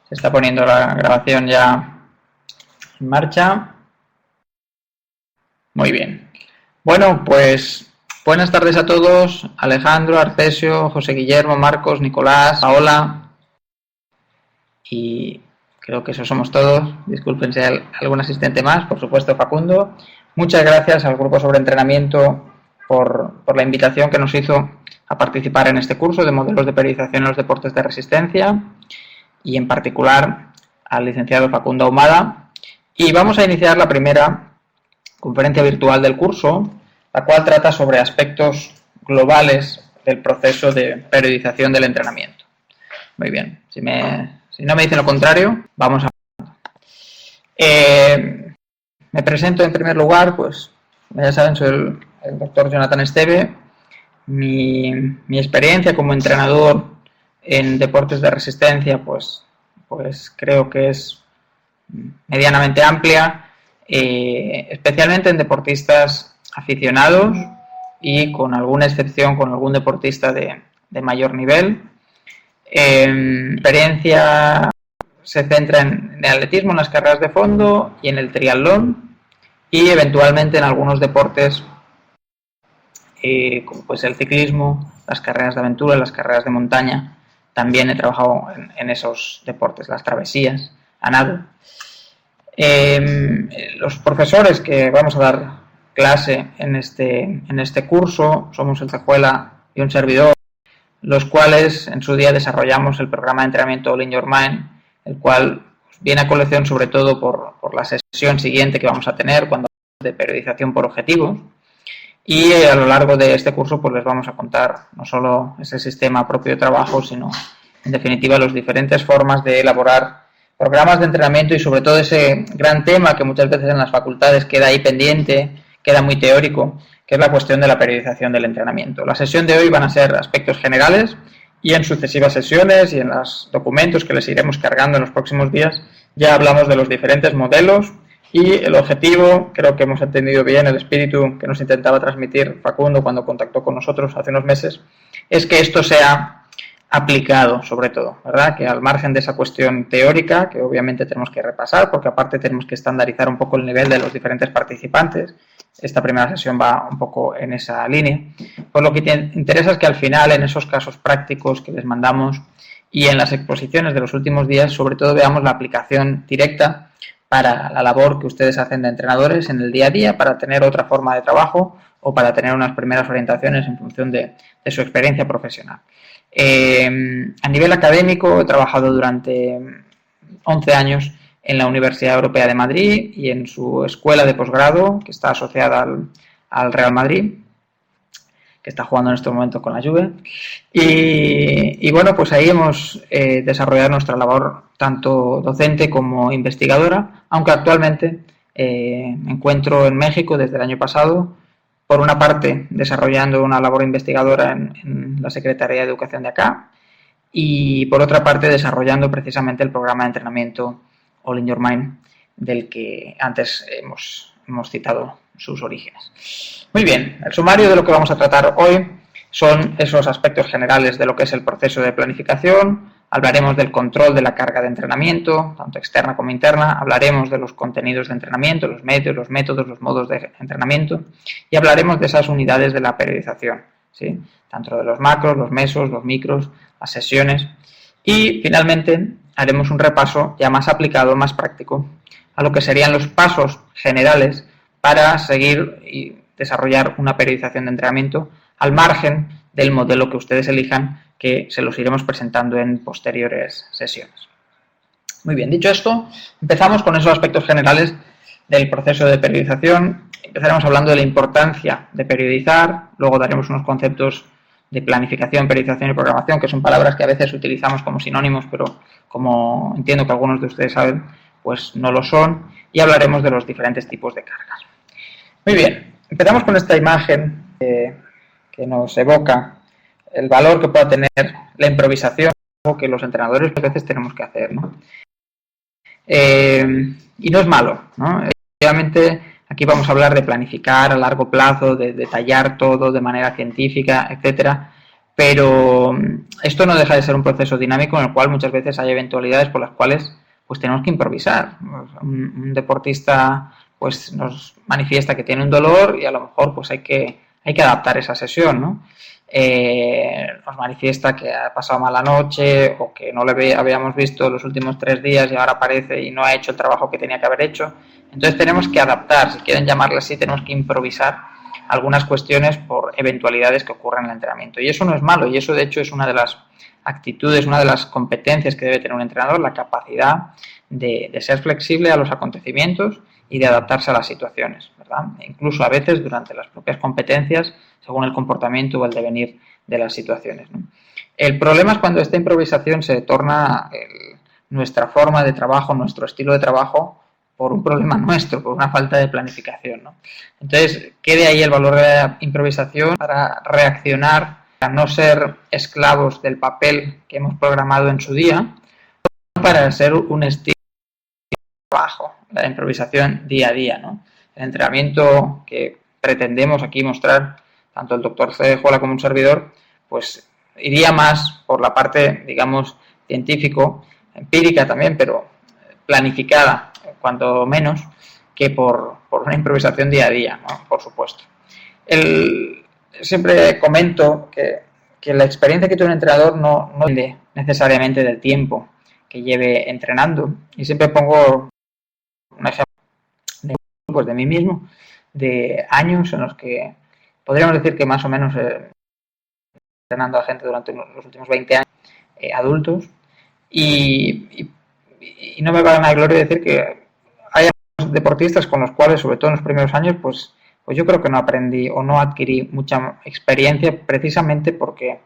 Se está poniendo la grabación ya en marcha. Muy bien. Bueno, pues buenas tardes a todos. Alejandro, Arcesio, José Guillermo, Marcos, Nicolás, Paola. Y creo que eso somos todos. Disculpen si hay algún asistente más, por supuesto Facundo. Muchas gracias al Grupo sobre Entrenamiento por la invitación que nos hizo a participar en este curso de modelos de periodización en los deportes de resistencia y en particular al licenciado Facundo Ahumada. Y vamos a iniciar la primera conferencia virtual del curso, la cual trata sobre aspectos globales del proceso de periodización del entrenamiento. Muy bien, si no me dicen lo contrario, vamos a... me presento en primer lugar, pues ya saben, soy el doctor Jonathan Esteve. Mi experiencia como entrenador en deportes de resistencia, pues creo que es medianamente amplia, especialmente en deportistas aficionados y con alguna excepción con algún deportista de mayor nivel. Mi experiencia se centra en el atletismo, en las carreras de fondo y en el triatlón y eventualmente en algunos deportes como pues el ciclismo, las carreras de aventura, las carreras de montaña. También he trabajado en esos deportes, las travesías, a nado. Los profesores que vamos a dar clase en este curso somos el Cejuela y un servidor, los cuales en su día desarrollamos el programa de entrenamiento All in Your Mind, el cual viene a colección sobre todo por la sesión siguiente que vamos a tener cuando hablamos de periodización por objetivos. Y a lo largo de este curso pues les vamos a contar no solo ese sistema propio de trabajo, sino en definitiva las diferentes formas de elaborar programas de entrenamiento y sobre todo ese gran tema que muchas veces en las facultades queda ahí pendiente, queda muy teórico, que es la cuestión de la periodización del entrenamiento. La sesión de hoy van a ser aspectos generales y en sucesivas sesiones y en los documentos que les iremos cargando en los próximos días ya hablamos de los diferentes modelos. Y el objetivo, creo que hemos entendido bien el espíritu que nos intentaba transmitir Facundo cuando contactó con nosotros hace unos meses, es que esto sea aplicado sobre todo, ¿verdad? Que al margen de esa cuestión teórica, que obviamente tenemos que repasar, porque aparte tenemos que estandarizar un poco el nivel de los diferentes participantes, esta primera sesión va un poco en esa línea, pues lo que interesa es que al final, en esos casos prácticos que les mandamos y en las exposiciones de los últimos días, sobre todo veamos la aplicación directa para la labor que ustedes hacen de entrenadores en el día a día, para tener otra forma de trabajo o para tener unas primeras orientaciones en función de su experiencia profesional. A nivel académico he trabajado durante 11 años en la Universidad Europea de Madrid y en su escuela de posgrado, que está asociada al Real Madrid, que está jugando en estos momentos con la Juve. Y bueno, pues ahí hemos desarrollado nuestra labor tanto docente como investigadora, aunque actualmente me encuentro en México desde el año pasado, por una parte desarrollando una labor investigadora en la Secretaría de Educación de acá y por otra parte desarrollando precisamente el programa de entrenamiento All in Your Mind, del que antes hemos citado sus orígenes. Muy bien, el sumario de lo que vamos a tratar hoy son esos aspectos generales de lo que es el proceso de planificación. Hablaremos del control de la carga de entrenamiento, tanto externa como interna. Hablaremos de los contenidos de entrenamiento, los medios, los métodos, los modos de entrenamiento. Y hablaremos de esas unidades de la periodización, ¿sí? Tanto de los macros, los mesos, los micros, las sesiones. Y finalmente haremos un repaso ya más aplicado, más práctico, a lo que serían los pasos generales para seguir y desarrollar una periodización de entrenamiento al margen del modelo que ustedes elijan, que se los iremos presentando en posteriores sesiones. Muy bien, dicho esto, empezamos con esos aspectos generales del proceso de periodización. Empezaremos hablando de la importancia de periodizar, luego daremos unos conceptos de planificación, periodización y programación, que son palabras que a veces utilizamos como sinónimos, pero como entiendo que algunos de ustedes saben, pues no lo son, y hablaremos de los diferentes tipos de cargas. Muy bien, empezamos con esta imagen que nos evoca el valor que pueda tener la improvisación, algo que los entrenadores a veces tenemos que hacer, ¿no? Y no es malo, ¿no? Obviamente aquí vamos a hablar de planificar a largo plazo, de detallar todo de manera científica, etcétera, Pero esto no deja de ser un proceso dinámico en el cual muchas veces hay eventualidades por las cuales pues tenemos que improvisar. Un deportista pues nos manifiesta que tiene un dolor y a lo mejor pues hay que adaptar esa sesión, ¿no? Nos manifiesta que ha pasado mala noche o que no le habíamos visto los últimos 3 días y ahora aparece y no ha hecho el trabajo que tenía que haber hecho. Entonces tenemos que adaptar, si quieren llamarle así, tenemos que improvisar algunas cuestiones por eventualidades que ocurren en el entrenamiento. Y eso no es malo, y eso de hecho es una de las actitudes, una de las competencias que debe tener un entrenador, la capacidad de ser flexible a los acontecimientos y de adaptarse a las situaciones, ¿verdad? E incluso a veces durante las propias competencias, según el comportamiento o el devenir de las situaciones, ¿no? El problema es cuando esta improvisación se torna nuestra forma de trabajo, nuestro estilo de trabajo, por un problema nuestro, por una falta de planificación, ¿no? Entonces, quede ahí el valor de la improvisación para reaccionar, para no ser esclavos del papel que hemos programado en su día, para ser un estilo de trabajo, la improvisación día a día, ¿no? El entrenamiento que pretendemos aquí mostrar, tanto el doctor Cejuela como un servidor, pues iría más por la parte, digamos, científico, empírica también, pero planificada, cuanto menos, que por una improvisación día a día, ¿no? Por supuesto. Siempre comento que la experiencia que tiene un entrenador no depende necesariamente del tiempo que lleve entrenando. Y siempre pongo un ejemplo de mí mismo, de años en los que podríamos decir que más o menos entrenando a gente durante los últimos 20 años, adultos, y no me vale la gloria decir que hay deportistas con los cuales, sobre todo en los primeros años, pues yo creo que no aprendí o no adquirí mucha experiencia precisamente porque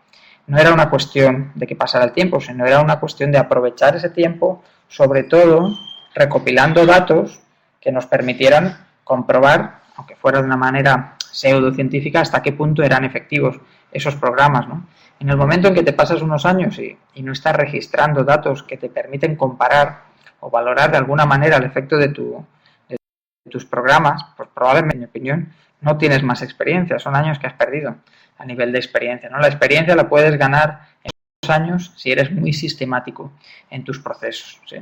no era una cuestión de que pasara el tiempo, sino era una cuestión de aprovechar ese tiempo, sobre todo recopilando datos que nos permitieran comprobar, aunque fuera de una manera pseudocientífica, hasta qué punto eran efectivos esos programas, ¿no? En el momento en que te pasas unos años y no estás registrando datos que te permiten comparar o valorar de alguna manera el efecto de tus programas, pues probablemente, en mi opinión, no tienes más experiencia, son años que has perdido a nivel de experiencia, ¿no? La experiencia la puedes ganar en unos años si eres muy sistemático en tus procesos, ¿sí?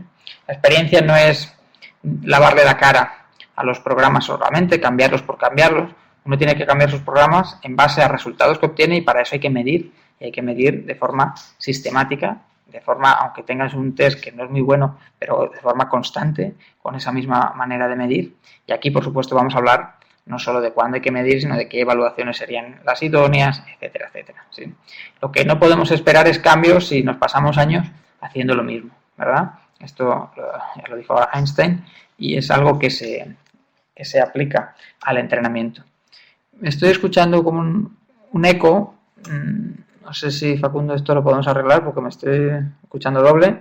La experiencia no es lavarle la cara a los programas solamente, cambiarlos por cambiarlos. Uno tiene que cambiar sus programas en base a resultados que obtiene y para eso hay que medir, y hay que medir de forma sistemática, de forma, aunque tengas un test que no es muy bueno, pero de forma constante, con esa misma manera de medir. Y aquí, por supuesto, vamos a hablar no solo de cuándo hay que medir, sino de qué evaluaciones serían las idóneas, etcétera, etcétera, ¿sí? Lo que no podemos esperar es cambios si nos pasamos años haciendo lo mismo, ¿verdad? Esto ya lo dijo Einstein y es algo que se aplica al entrenamiento. Estoy escuchando como un eco. No sé si, Facundo, esto lo podemos arreglar porque me estoy escuchando doble.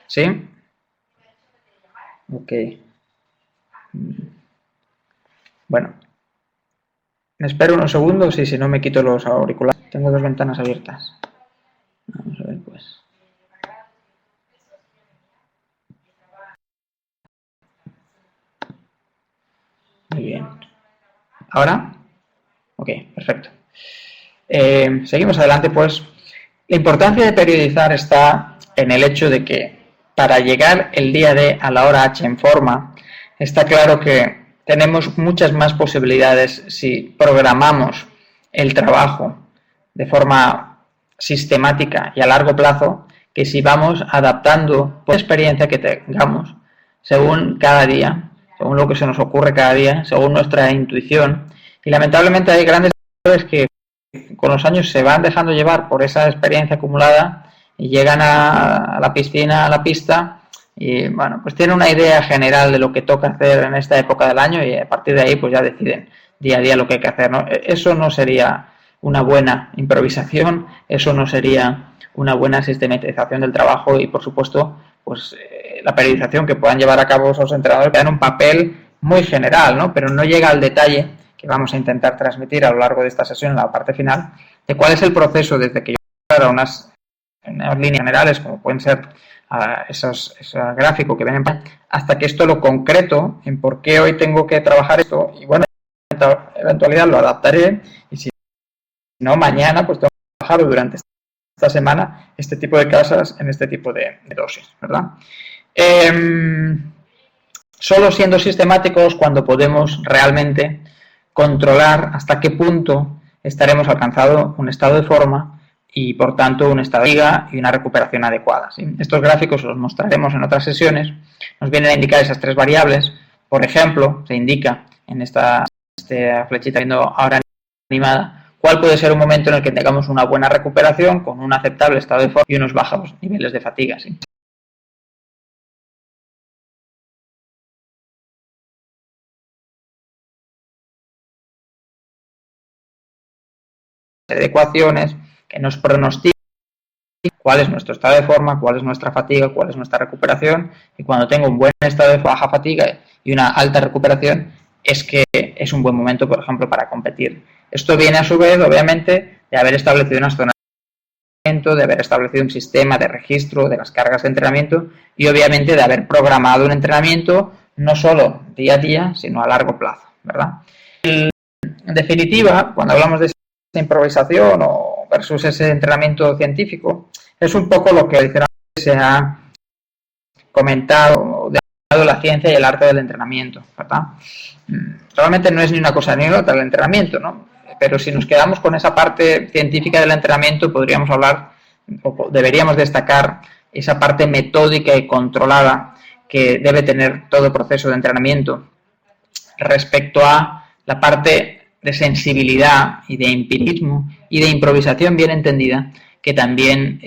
¿Sí? Ok. Bueno. Me espero unos segundos y si no me quito los auriculares. Tengo 2 ventanas abiertas. Vamos a ver, pues. Muy bien. ¿Ahora? Ok, perfecto. Seguimos adelante, pues. La importancia de periodizar está en el hecho de que para llegar el día D a la hora H en forma, está claro que tenemos muchas más posibilidades si programamos el trabajo de forma sistemática y a largo plazo que si vamos adaptando la experiencia que tengamos según cada día, según lo que se nos ocurre cada día, según nuestra intuición. Y lamentablemente hay grandes errores que con los años se van dejando llevar por esa experiencia acumulada y llegan a la piscina, a la pista y bueno, pues tienen una idea general de lo que toca hacer en esta época del año y a partir de ahí pues ya deciden día a día lo que hay que hacer, ¿no? Eso no sería una buena improvisación, eso no sería una buena sistematización del trabajo y por supuesto pues la periodización que puedan llevar a cabo esos entrenadores dan un papel muy general, ¿no? Pero no llega al detalle que vamos a intentar transmitir a lo largo de esta sesión en la parte final de cuál es el proceso desde que yo para unas líneas generales como pueden ser esos gráficos que ven hasta que esto lo concreto en por qué hoy tengo que trabajar esto y bueno eventualidad lo adaptaré y si no, mañana pues tengo que trabajar durante esta semana este tipo de casas en este tipo de dosis, ¿verdad? Solo siendo sistemáticos cuando podemos realmente controlar hasta qué punto estaremos alcanzando un estado de forma y, por tanto, un estado de fatiga y una recuperación adecuada, ¿sí? Estos gráficos los mostraremos en otras sesiones. Nos vienen a indicar esas tres variables. Por ejemplo, se indica en esta flechita viendo ahora animada cuál puede ser un momento en el que tengamos una buena recuperación con un aceptable estado de forma y unos bajos niveles de fatiga, ¿sí? De ecuaciones que nos pronostican cuál es nuestro estado de forma, cuál es nuestra fatiga, cuál es nuestra recuperación, y cuando tengo un buen estado de baja fatiga y una alta recuperación es que es un buen momento, por ejemplo, para competir. Esto viene a su vez, obviamente, de haber establecido unas zonas de entrenamiento, de haber establecido un sistema de registro de las cargas de entrenamiento y obviamente de haber programado un entrenamiento no solo día a día, sino a largo plazo, ¿verdad? En definitiva, cuando hablamos de improvisación o versus ese entrenamiento científico, es un poco lo que se ha comentado de la ciencia y el arte del entrenamiento, ¿verdad? Realmente no es ni una cosa ni otra el entrenamiento, ¿no? Pero si nos quedamos con esa parte científica del entrenamiento, podríamos hablar, o deberíamos destacar esa parte metódica y controlada que debe tener todo proceso de entrenamiento respecto a la parte de sensibilidad y de empirismo y de improvisación bien entendida que también